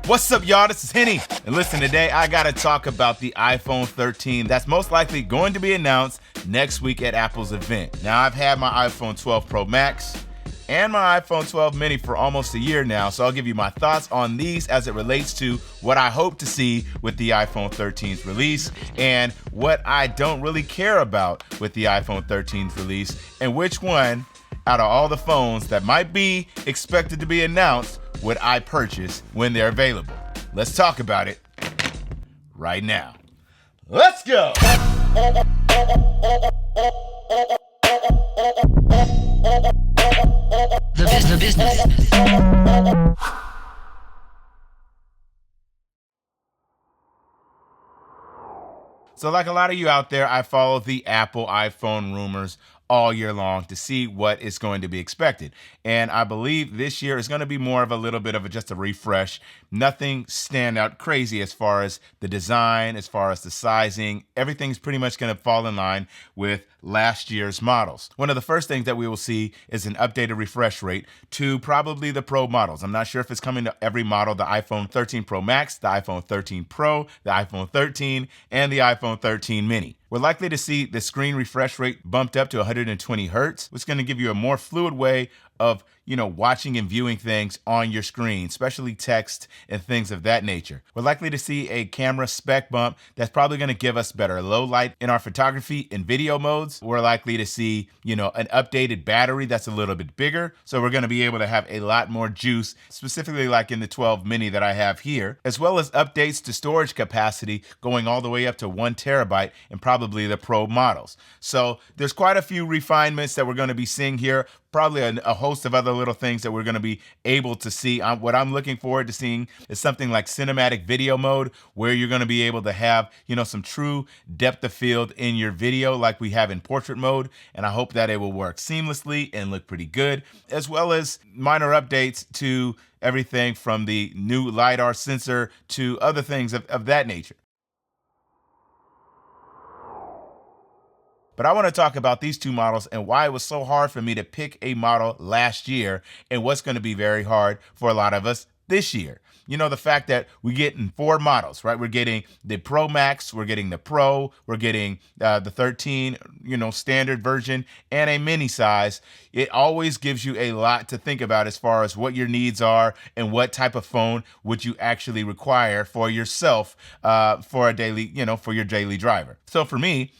What's up, y'all? This is Henny. And listen, today I gotta talk about the iPhone 13 that's most likely going to be announced next week at Apple's event. Now, I've had my iPhone 12 Pro Max and my iPhone 12 mini for almost a year now, so I'll give you my thoughts on these as it relates to what I hope to see with the iPhone 13's release and what I don't really care about with the iPhone 13's release, and which one out of all the phones that might be expected to be announced would I purchase when they're available. Let's talk about it right now. Let's go! The business. So like a lot of you out there, I follow the Apple iPhone rumors all year long to see what is going to be expected. And I believe this year is going to be more of a little bit of just a refresh. Nothing stand out crazy as far as the design, as far as the sizing. Everything's pretty much going to fall in line with last year's models. One of the first things that we will see is an updated refresh rate to probably the Pro models. I'm not sure if it's coming to every model, the iPhone 13 Pro Max, the iPhone 13 Pro, the iPhone 13, and the iPhone 13 mini. We're likely to see the screen refresh rate bumped up to 120 hertz, which is going to give you a more fluid way of, watching and viewing things on your screen, especially text and things of that nature. We're likely to see a camera spec bump that's probably going to give us better low light in our photography and video modes. We're likely to see, an updated battery that's a little bit bigger. So we're going to be able to have a lot more juice, specifically like in the 12 mini that I have here, as well as updates to storage capacity going all the way up to 1 terabyte in probably the Pro models. So there's quite a few refinements that we're going to be seeing here. Probably a host of other little things that we're going to be able to see. What I'm looking forward to seeing is something like cinematic video mode, where you're going to be able to have, some true depth of field in your video like we have in portrait mode. And I hope that it will work seamlessly and look pretty good, as well as minor updates to everything from the new LiDAR sensor to other things of that nature. But I want to talk about these two models and why it was so hard for me to pick a model last year and what's going to be very hard for a lot of us this year. The fact that we get in 4 models, right? We're getting the Pro Max, we're getting the Pro, we're getting the 13, standard version, and a mini size. It always gives you a lot to think about as far as what your needs are and what type of phone would you actually require for yourself for a daily, for your daily driver. So for me,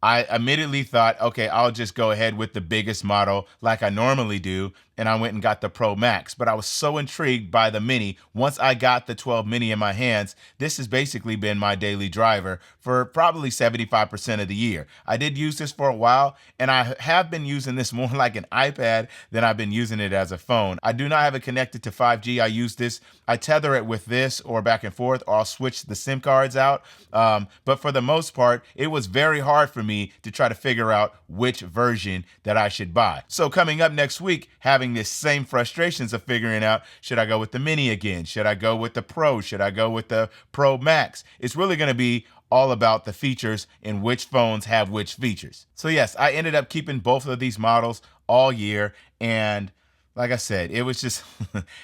I immediately thought, okay, I'll just go ahead with the biggest model like I normally do. And I went and got the Pro Max. But I was so intrigued by the mini. Once I got the 12 mini in my hands, this has basically been my daily driver for probably 75% of the year. I did use this for a while, and I have been using this more like an iPad than I've been using it as a phone. I do not have it connected to 5G. I use this. I tether it with this or back and forth, or I'll switch the SIM cards out. But for the most part, it was very hard for me to try to figure out which version that I should buy. So coming up next week, having this same frustrations of figuring out, should I go with the mini again? Should I go with the Pro? Should I go with the Pro Max? It's really going to be all about the features and which phones have which features. So yes, I ended up keeping both of these models all year, and like I said, it was just,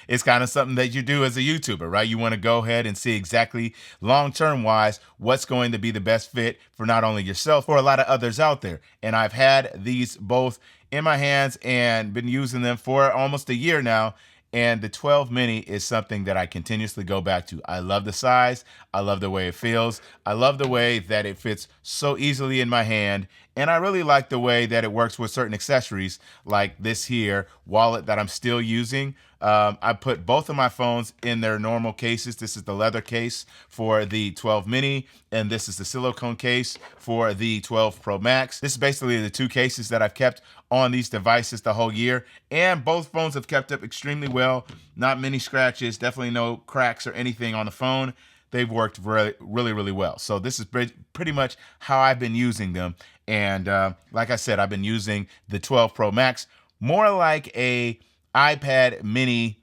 it's kind of something that you do as a YouTuber, right? You want to go ahead and see exactly long-term wise what's going to be the best fit for not only yourself, for a lot of others out there. And I've had these both in my hands and been using them for almost a year now. And the 12 mini is something that I continuously go back to. I love the size. I love the way it feels. I love the way that it fits so easily in my hand. And I really like the way that it works with certain accessories like this here wallet that I'm still using. I put both of my phones in their normal cases. This is the leather case for the 12 mini, and this is the silicone case for the 12 Pro Max. This is basically the two cases that I've kept on these devices the whole year, and both phones have kept up extremely well. Not many scratches, definitely no cracks or anything on the phone. They've worked really, really, really well. So this is pretty much how I've been using them. And like I said, I've been using the 12 Pro Max more like a iPad mini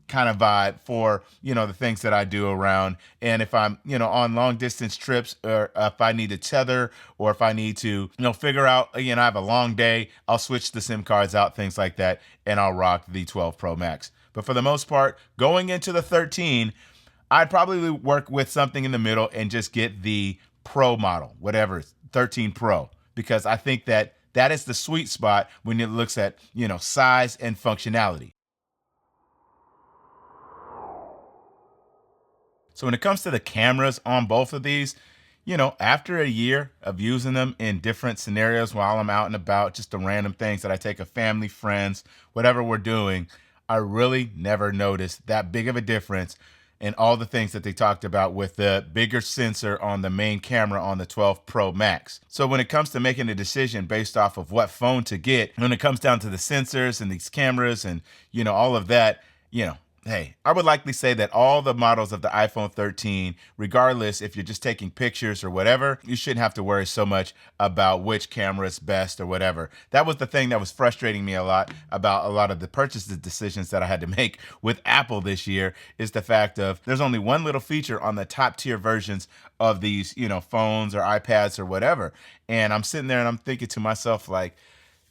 kind of vibe for, the things that I do around. And if I'm, on long distance trips, or if I need to tether, or if I need to, figure out, I have a long day, I'll switch the SIM cards out, things like that, and I'll rock the 12 Pro Max. But for the most part, going into the 13, I'd probably work with something in the middle and just get the Pro model, whatever, 13 Pro, because I think that that is the sweet spot when it looks at, size and functionality. So when it comes to the cameras on both of these, after a year of using them in different scenarios while I'm out and about, just the random things that I take of family, friends, whatever we're doing, I really never noticed that big of a difference in all the things that they talked about with the bigger sensor on the main camera on the 12 Pro Max. So when it comes to making a decision based off of what phone to get, when it comes down to the sensors and these cameras and, all of that, hey, I would likely say that all the models of the iPhone 13, regardless if you're just taking pictures or whatever, you shouldn't have to worry so much about which camera is best or whatever. That was the thing that was frustrating me a lot about a lot of the purchase decisions that I had to make with Apple this year, is the fact of there's only one little feature on the top tier versions of these, phones or iPads or whatever. And I'm sitting there and I'm thinking to myself, like,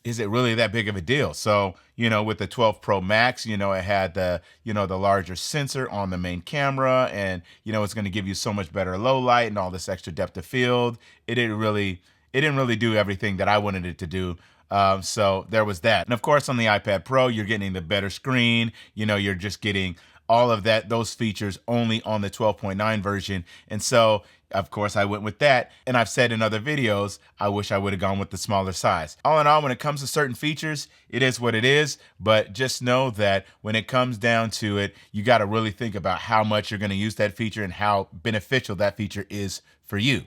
is it really that big of a deal? So, with the 12 Pro Max, it had the larger sensor on the main camera, and, it's going to give you so much better low light and all this extra depth of field. It didn't really do everything that I wanted it to do. So there was that. And of course, on the iPad Pro, you're getting the better screen. You're just getting all of those features only on the 12.9 version. And so, of course, I went with that. And I've said in other videos, I wish I would have gone with the smaller size. All in all, when it comes to certain features, it is what it is. But just know that when it comes down to it, you got to really think about how much you're going to use that feature and how beneficial that feature is for you.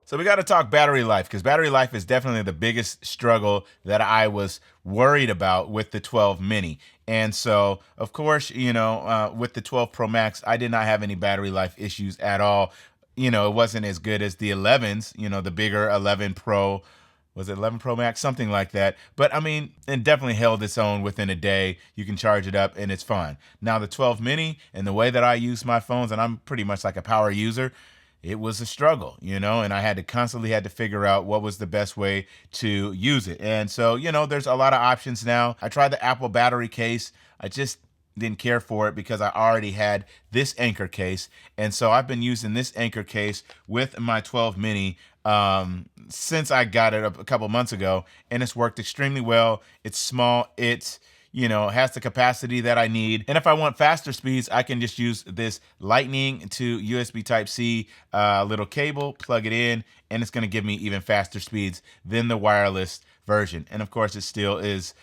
So we got to talk battery life, because battery life is definitely the biggest struggle that I was worried about with the 12 mini. And so, of course, with the 12 Pro Max, I did not have any battery life issues at all. It wasn't as good as the 11s, the bigger 11 Pro. Was it 11 Pro Max? Something like that. But I mean, it definitely held its own within a day. You can charge it up and it's fine. Now the 12 mini, and the way that I use my phones, and I'm pretty much like a power user, it was a struggle, and I constantly had to figure out what was the best way to use it. And so, there's a lot of options now. I tried the Apple battery case. I just didn't care for it because I already had this Anchor case. And so I've been using this Anchor case with my 12 mini since I got it a couple months ago, and it's worked extremely well. It's small. It's has the capacity that I need. And if I want faster speeds, I can just use this Lightning to USB Type-C little cable, plug it in, and it's going to give me even faster speeds than the wireless version. And of course, it still is,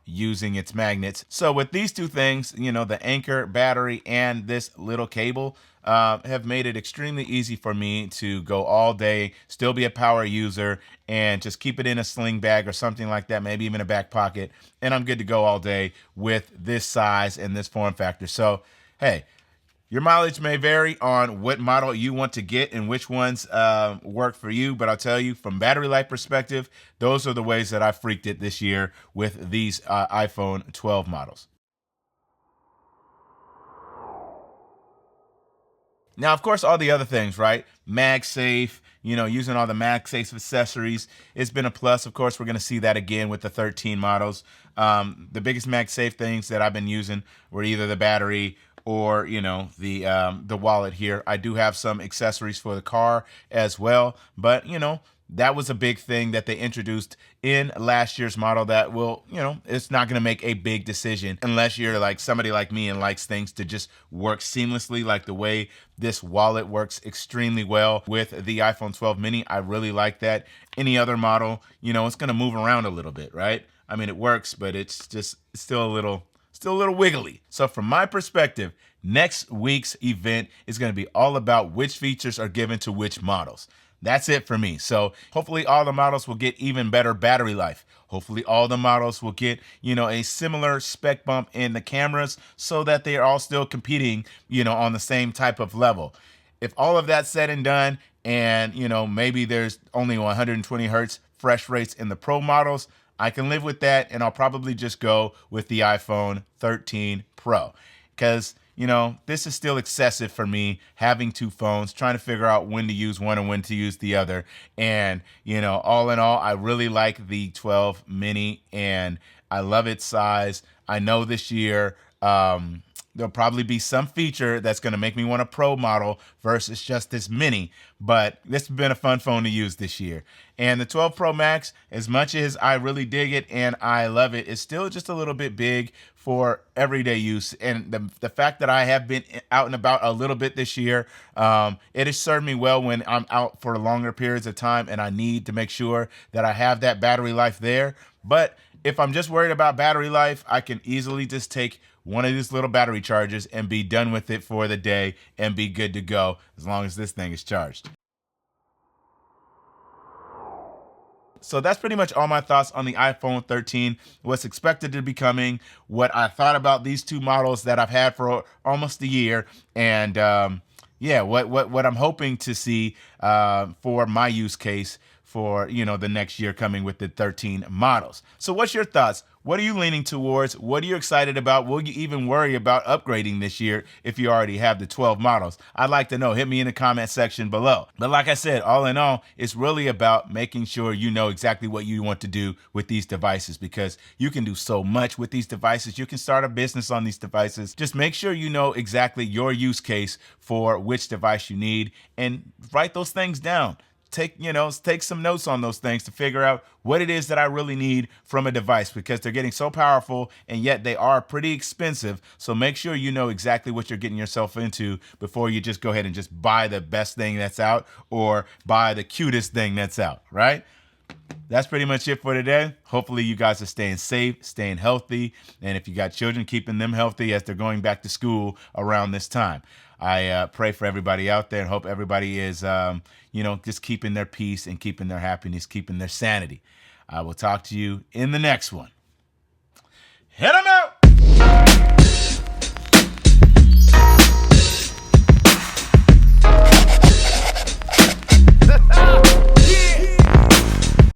using its magnets. So with these two things, the Anchor battery and this little cable, have made it extremely easy for me to go all day, still be a power user, and just keep it in a sling bag or something like that, maybe even a back pocket, and I'm good to go all day with this size and this form factor. So, hey, your mileage may vary on what model you want to get and which ones work for you, but I'll tell you, from battery life perspective, those are the ways that I freaked it this year with these iPhone 12 models. Now, of course, all the other things, right? MagSafe, using all the MagSafe accessories, it's been a plus. Of course, we're going to see that again with the 13 models. The biggest MagSafe things that I've been using were either the battery or, the wallet here. I do have some accessories for the car as well, but, that was a big thing that they introduced in last year's model that will, it's not going to make a big decision unless you're like somebody like me and likes things to just work seamlessly, like the way this wallet works extremely well with the iPhone 12 mini. I really like that. Any other model, it's going to move around a little bit, right? I mean, it works, but it's still a little wiggly. So from my perspective, next week's event is going to be all about which features are given to which models. That's it for me. So hopefully all the models will get even better battery life. Hopefully all the models will get, a similar spec bump in the cameras so that they are all still competing, on the same type of level. If all of that's said and done, and, maybe there's only 120 hertz fresh rates in the Pro models, I can live with that, and I'll probably just go with the iPhone 13 Pro. Because this is still excessive for me, having two phones, trying to figure out when to use one and when to use the other. And, all in all, I really like the 12 mini, and I love its size. I know this year there'll probably be some feature that's going to make me want a pro model versus just this mini, but this has been a fun phone to use this year. And the 12 Pro Max, as much as I really dig it and I love it, is still just a little bit big for everyday use. And the fact that I have been out and about a little bit this year, it has served me well when I'm out for longer periods of time and I need to make sure that I have that battery life there. But if I'm just worried about battery life, I can easily just take one of these little battery chargers and be done with it for the day and be good to go as long as this thing is charged. So that's pretty much all my thoughts on the iPhone 13, what's expected to be coming, what I thought about these two models that I've had for almost a year, and yeah, what I'm hoping to see for my use case for the next year coming with the 13 models. So what's your thoughts? What are you leaning towards? What are you excited about? Will you even worry about upgrading this year if you already have the 12 models? I'd like to know. Hit me in the comment section below. But like I said, all in all, it's really about making sure you know exactly what you want to do with these devices, because you can do so much with these devices. You can start a business on these devices. Just make sure you know exactly your use case for which device you need and write those things down. Take some notes on those things to figure out what it is that I really need from a device, because they're getting so powerful and yet they are pretty expensive. So make sure you know exactly what you're getting yourself into before you just go ahead and just buy the best thing that's out or buy the cutest thing that's out, right? That's pretty much it for today. Hopefully you guys are staying safe, staying healthy, and if you got children, keeping them healthy as they're going back to school around this time. I pray for everybody out there and hope everybody is, just keeping their peace and keeping their happiness, keeping their sanity. I will talk to you in the next one. Hit 'em out!